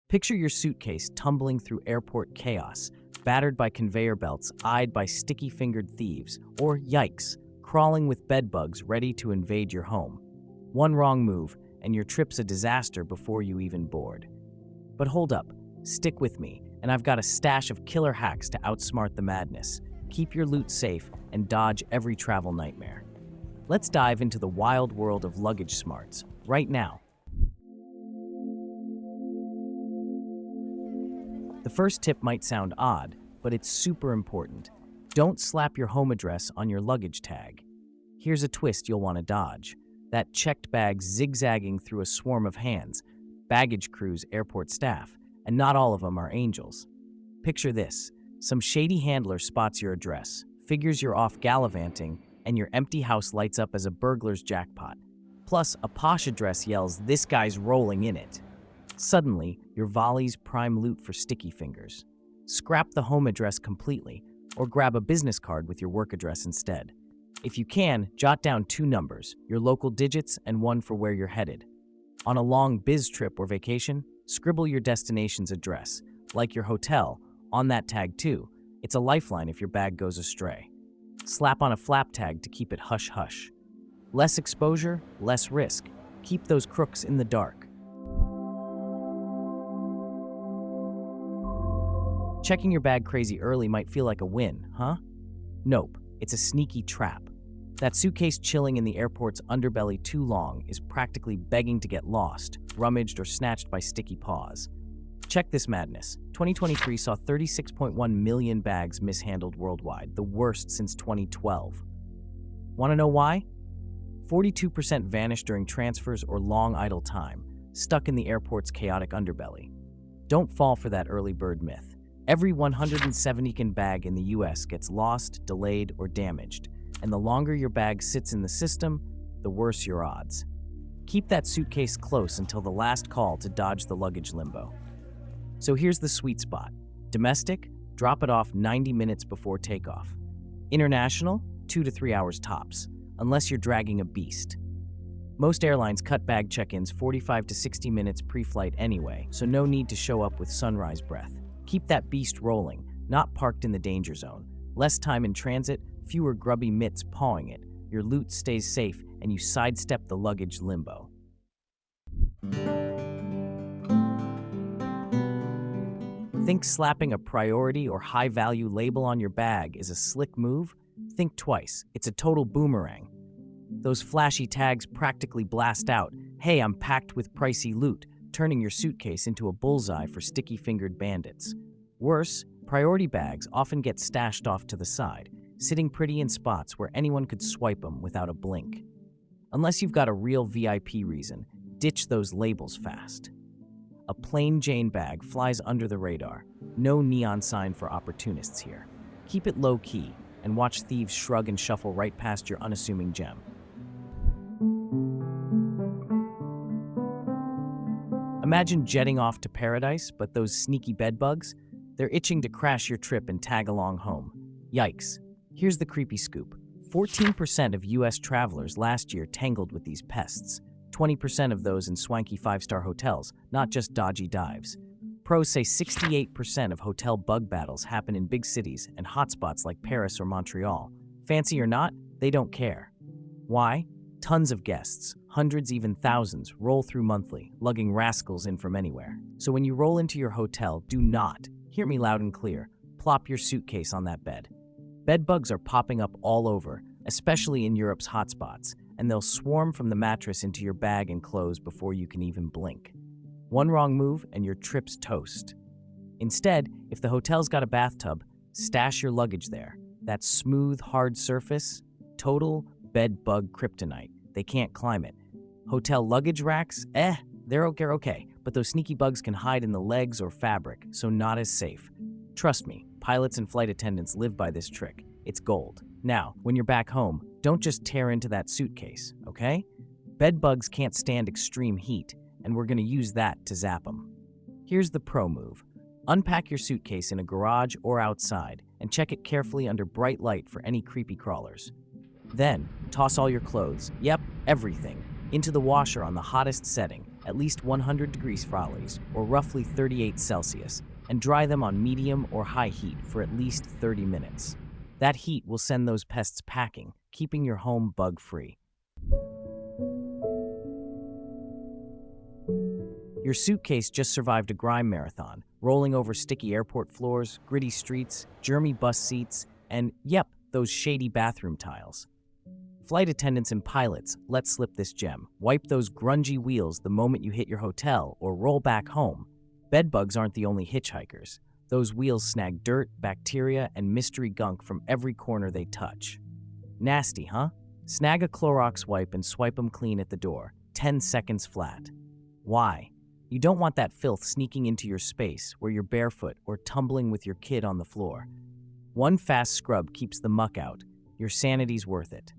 Picture your suitcase tumbling through airport chaos, battered by conveyor belts, eyed by sticky-fingered thieves, or, yikes, crawling with bedbugs ready to invade your home. One wrong move, and your trip's a disaster before you even board. But hold up, stick with me, and I've got a stash of killer hacks to outsmart the madness. Keep your loot safe and dodge every travel nightmare. Let's dive into the wild world of luggage smarts right now. The first tip might sound odd, but it's super important. Don't slap your home address on your luggage tag. Here's a twist you'll want to dodge. That checked bag zigzagging through a swarm of hands, baggage crews, airport staff, and not all of them are angels. Picture this. Some shady handler spots your address, figures you're off gallivanting, and your empty house lights up as a burglar's jackpot. Plus, a posh address yells, "This guy's rolling in it." Suddenly, your volley's prime loot for sticky fingers. Scrap the home address completely, or grab a business card with your work address instead. If you can, jot down 2 numbers, your local digits and 1 for where you're headed. On a long biz trip or vacation, scribble your destination's address, like your hotel, on that tag too. It's a lifeline if your bag goes astray. Slap on a flap tag to keep it hush-hush. Less exposure, less risk. Keep those crooks in the dark. Checking your bag crazy early might feel like a win, huh? Nope, it's a sneaky trap. That suitcase chilling in the airport's underbelly too long is practically begging to get lost, rummaged, or snatched by sticky paws. Check this madness. 2023 saw 36.1 million bags mishandled worldwide, the worst since 2012. Want to know why? 42% vanished during transfers or long idle time, stuck in the airport's chaotic underbelly. Don't fall for that early bird myth. Every 170-can bag in the US gets lost, delayed, or damaged, and the longer your bag sits in the system, the worse your odds. Keep that suitcase close until the last call to dodge the luggage limbo. So here's the sweet spot. Domestic, drop it off 90 minutes before takeoff. International, 2 to 3 hours tops, unless you're dragging a beast. Most airlines cut bag check-ins 45 to 60 minutes pre-flight anyway, so no need to show up with sunrise breath. Keep that beast rolling, not parked in the danger zone. Less time in transit, fewer grubby mitts pawing it. Your loot stays safe, and you sidestep the luggage limbo. Think slapping a priority or high-value label on your bag is a slick move? Think twice. It's a total boomerang. Those flashy tags practically blast out, "Hey, I'm packed with pricey loot," turning your suitcase into a bullseye for sticky-fingered bandits. Worse, priority bags often get stashed off to the side, sitting pretty in spots where anyone could swipe them without a blink. Unless you've got a real VIP reason, ditch those labels fast. A plain Jane bag flies under the radar. No neon sign for opportunists here. Keep it low-key and watch thieves shrug and shuffle right past your unassuming gem. Imagine jetting off to paradise, but those sneaky bedbugs, they're itching to crash your trip and tag along home. Yikes. Here's the creepy scoop. 14% of US travelers last year tangled with these pests. 20% of those in swanky 5-star hotels, not just dodgy dives. Pros say 68% of hotel bug battles happen in big cities and hotspots like Paris or Montreal. Fancy or not, they don't care. Why? Tons of guests, hundreds, even thousands, roll through monthly, lugging rascals in from anywhere. So when you roll into your hotel, do not, hear me loud and clear, plop your suitcase on that bed. Bedbugs are popping up all over, especially in Europe's hotspots, and they'll swarm from the mattress into your bag and clothes before you can even blink. One wrong move and your trip's toast. Instead, if the hotel's got a bathtub, stash your luggage there. That smooth, hard surface, total bed bug kryptonite. They can't climb it. Hotel luggage racks? They're okay, but those sneaky bugs can hide in the legs or fabric, so not as safe. Trust me, pilots and flight attendants live by this trick. It's gold. Now, when you're back home, don't just tear into that suitcase, okay? Bed bugs can't stand extreme heat, and we're gonna use that to zap them. Here's the pro move. Unpack your suitcase in a garage or outside, and check it carefully under bright light for any creepy crawlers. Then, toss all your clothes, yep, everything, into the washer on the hottest setting. at least 100 degrees Fahrenheit, or roughly 38 Celsius, and dry them on medium or high heat for at least 30 minutes. That heat will send those pests packing, keeping your home bug-free. Your suitcase just survived a grime marathon, rolling over sticky airport floors, gritty streets, germy bus seats, and, yep, those shady bathroom tiles. Flight attendants and pilots let slip this gem. Wipe those grungy wheels the moment you hit your hotel or roll back home. Bedbugs aren't the only hitchhikers. Those wheels snag dirt, bacteria, and mystery gunk from every corner they touch. Nasty, huh? Snag a Clorox wipe and swipe them clean at the door. 10 seconds flat. Why? You don't want that filth sneaking into your space where you're barefoot or tumbling with your kid on the floor. One fast scrub keeps the muck out. Your sanity's worth it.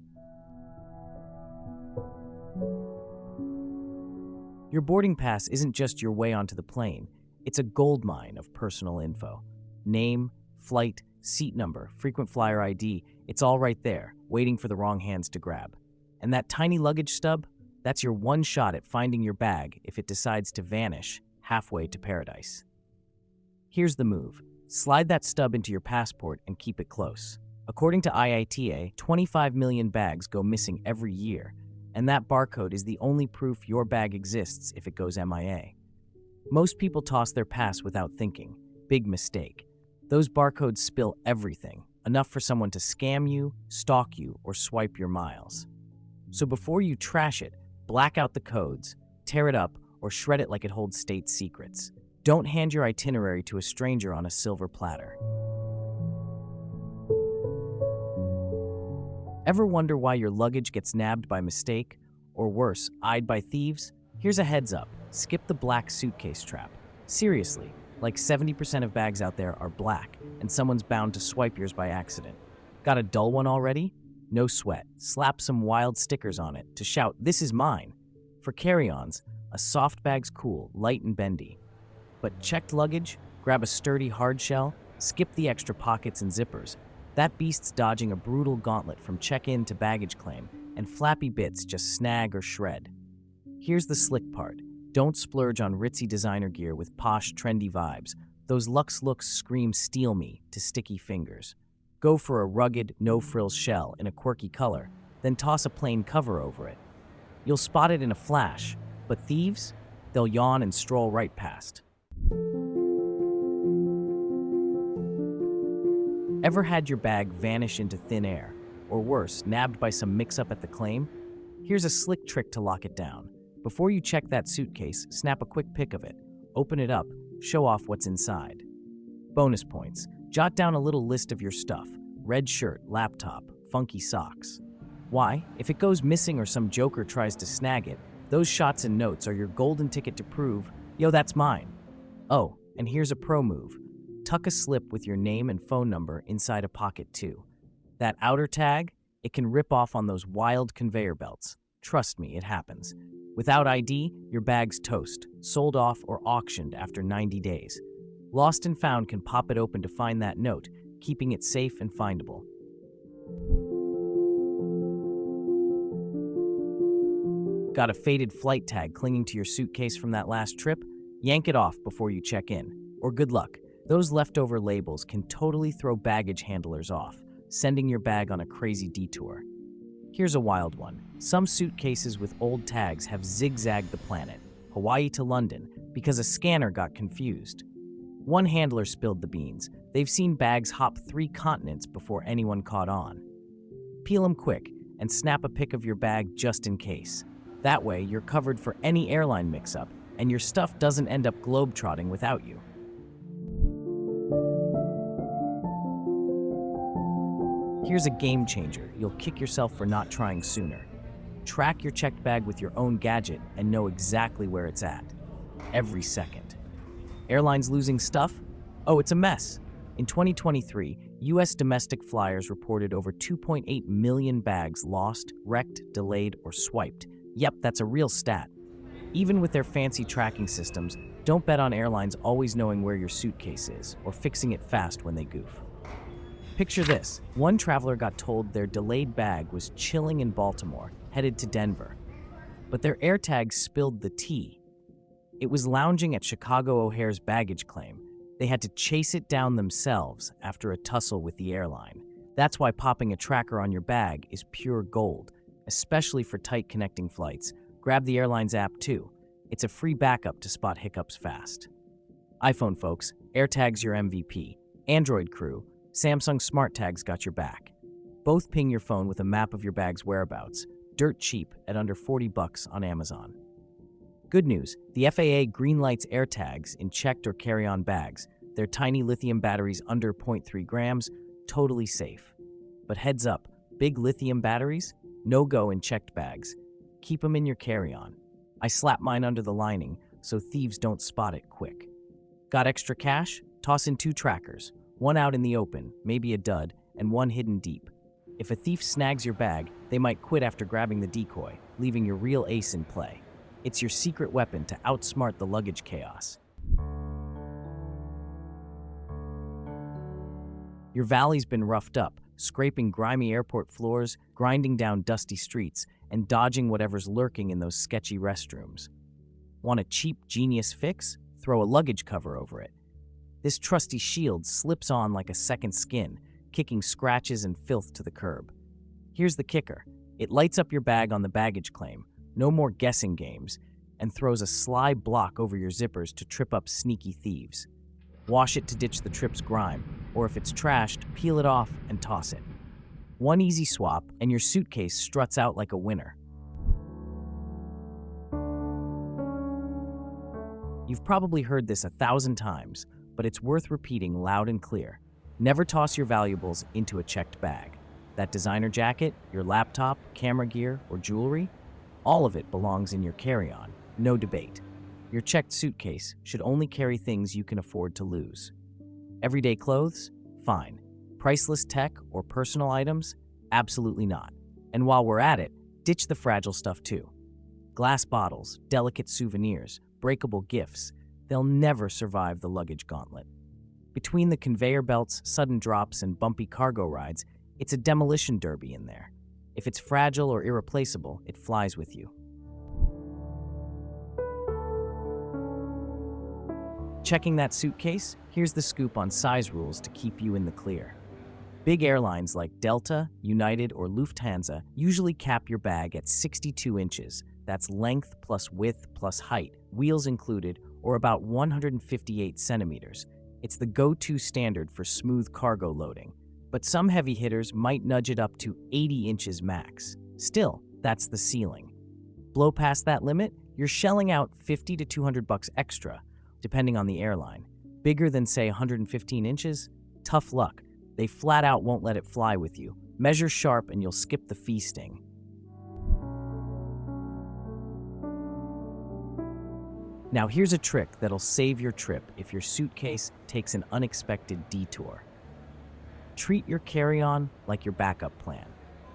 Your boarding pass isn't just your way onto the plane. It's a goldmine of personal info. Name, flight, seat number, frequent flyer ID, it's all right there, waiting for the wrong hands to grab. And that tiny luggage stub? That's your one shot at finding your bag if it decides to vanish halfway to paradise. Here's the move. Slide that stub into your passport and keep it close. According to IATA, 25 million bags go missing every year, and that barcode is the only proof your bag exists if it goes MIA. Most people toss their pass without thinking. Big mistake. Those barcodes spill everything, enough for someone to scam you, stalk you, or swipe your miles. So before you trash it, black out the codes, tear it up, or shred it like it holds state secrets. Don't hand your itinerary to a stranger on a silver platter. Ever wonder why your luggage gets nabbed by mistake? Or worse, eyed by thieves? Here's a heads up. Skip the black suitcase trap. Seriously, like 70% of bags out there are black, and someone's bound to swipe yours by accident. Got a dull one already? No sweat. Slap some wild stickers on it to shout, "This is mine." For carry-ons, a soft bag's cool, light and bendy. But checked luggage? Grab a sturdy hard shell, skip the extra pockets and zippers. That beast's dodging a brutal gauntlet from check-in to baggage claim, and flappy bits just snag or shred. Here's the slick part. Don't splurge on ritzy designer gear with posh, trendy vibes. Those luxe looks scream "steal me" to sticky fingers. Go for a rugged, no-frills shell in a quirky color, then toss a plain cover over it. You'll spot it in a flash, but thieves? They'll yawn and stroll right past. Ever had your bag vanish into thin air? Or worse, nabbed by some mix-up at the claim? Here's a slick trick to lock it down. Before you check that suitcase, snap a quick pic of it. Open it up, show off what's inside. Bonus points. Jot down a little list of your stuff. Red shirt, laptop, funky socks. Why? If it goes missing or some joker tries to snag it, those shots and notes are your golden ticket to prove, "Yo, that's mine." Oh, and here's a pro move. Tuck a slip with your name and phone number inside a pocket too. That outer tag, it can rip off on those wild conveyor belts. Trust me, it happens. Without ID, your bag's toast, sold off or auctioned after 90 days. Lost and Found can pop it open to find that note, keeping it safe and findable. Got a faded flight tag clinging to your suitcase from that last trip? Yank it off before you check in. Or good luck. Those leftover labels can totally throw baggage handlers off, sending your bag on a crazy detour. Here's a wild one. Some suitcases with old tags have zigzagged the planet, Hawaii to London, because a scanner got confused. One handler spilled the beans. They've seen bags hop 3 continents before anyone caught on. Peel them quick and snap a pic of your bag just in case. That way, you're covered for any airline mix-up, and your stuff doesn't end up globetrotting without you. Here's a game changer you'll kick yourself for not trying sooner. Track your checked bag with your own gadget and know exactly where it's at. Every second. Airlines losing stuff? Oh, it's a mess. In 2023, U.S. domestic flyers reported over 2.8 million bags lost, wrecked, delayed, or swiped. Yep, that's a real stat. Even with their fancy tracking systems, don't bet on airlines always knowing where your suitcase is or fixing it fast when they goof. Picture this. One traveler got told their delayed bag was chilling in Baltimore, headed to Denver. But their AirTags spilled the tea. It was lounging at Chicago O'Hare's baggage claim. They had to chase it down themselves after a tussle with the airline. That's why popping a tracker on your bag is pure gold, especially for tight connecting flights. Grab the Airlines app too. It's a free backup to spot hiccups fast. iPhone folks, AirTags your MVP. Android crew, Samsung Smart Tags got your back. Both ping your phone with a map of your bag's whereabouts, dirt cheap at under $40 on Amazon. Good news, the FAA greenlights AirTags in checked or carry-on bags. They're tiny lithium batteries under 0.3 grams, totally safe. But heads up, big lithium batteries? No go in checked bags. Keep them in your carry-on. I slap mine under the lining so thieves don't spot it quick. Got extra cash? Toss in 2 trackers, one out in the open, maybe a dud, and one hidden deep. If a thief snags your bag, they might quit after grabbing the decoy, leaving your real ace in play. It's your secret weapon to outsmart the luggage chaos. Your valley's been roughed up, scraping grimy airport floors, grinding down dusty streets, and dodging whatever's lurking in those sketchy restrooms. Want a cheap genius fix? Throw a luggage cover over it. This trusty shield slips on like a second skin, kicking scratches and filth to the curb. Here's the kicker. It lights up your bag on the baggage claim, no more guessing games, and throws a sly block over your zippers to trip up sneaky thieves. Wash it to ditch the trip's grime, or if it's trashed, peel it off and toss it. One easy swap, and your suitcase struts out like a winner. You've probably heard this 1,000 times, but it's worth repeating loud and clear. Never toss your valuables into a checked bag. That designer jacket, your laptop, camera gear, or jewelry, all of it belongs in your carry-on, no debate. Your checked suitcase should only carry things you can afford to lose. Everyday clothes? Fine. Priceless tech or personal items? Absolutely not. And while we're at it, ditch the fragile stuff too. Glass bottles, delicate souvenirs, breakable gifts, they'll never survive the luggage gauntlet. Between the conveyor belts, sudden drops, and bumpy cargo rides, it's a demolition derby in there. If it's fragile or irreplaceable, it flies with you. Checking that suitcase? Here's the scoop on size rules to keep you in the clear. Big airlines like Delta, United, or Lufthansa usually cap your bag at 62 inches. That's length plus width plus height, wheels included, or about 158 centimeters. It's the go-to standard for smooth cargo loading, but some heavy hitters might nudge it up to 80 inches max. Still, that's the ceiling. Blow past that limit, you're shelling out $50 to $200 extra, depending on the airline. Bigger than, say, 115 inches? Tough luck. They flat out won't let it fly with you. Measure sharp and you'll skip the feasting. Now here's a trick that'll save your trip if your suitcase takes an unexpected detour. Treat your carry-on like your backup plan.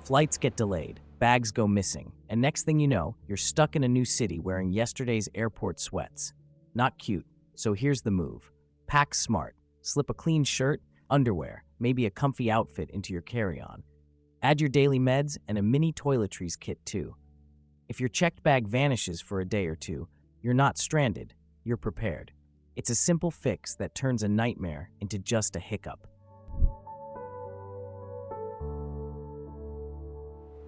Flights get delayed, bags go missing, and next thing you know, you're stuck in a new city wearing yesterday's airport sweats. Not cute, so here's the move. Pack smart. Slip a clean shirt, underwear, maybe a comfy outfit into your carry-on. Add your daily meds and a mini toiletries kit too. If your checked bag vanishes for a day or two, you're not stranded, you're prepared. It's a simple fix that turns a nightmare into just a hiccup.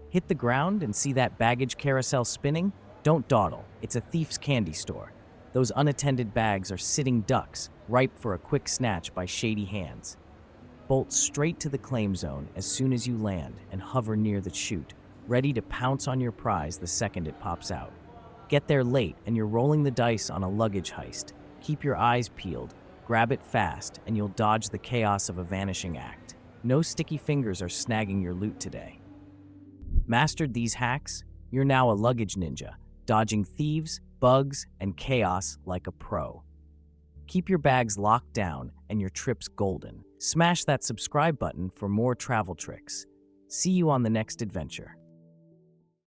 Hit the ground and see that baggage carousel spinning? Don't dawdle, it's a thief's candy store. Those unattended bags are sitting ducks, ripe for a quick snatch by shady hands. Bolt straight to the claim zone as soon as you land and hover near the chute, ready to pounce on your prize the second it pops out. Get there late and you're rolling the dice on a luggage heist. Keep your eyes peeled, grab it fast, and you'll dodge the chaos of a vanishing act. No sticky fingers are snagging your loot today. Mastered these hacks? You're now a luggage ninja, dodging thieves, bugs, and chaos like a pro. Keep your bags locked down and your trip's golden. Smash that subscribe button for more travel tricks. See you on the next adventure.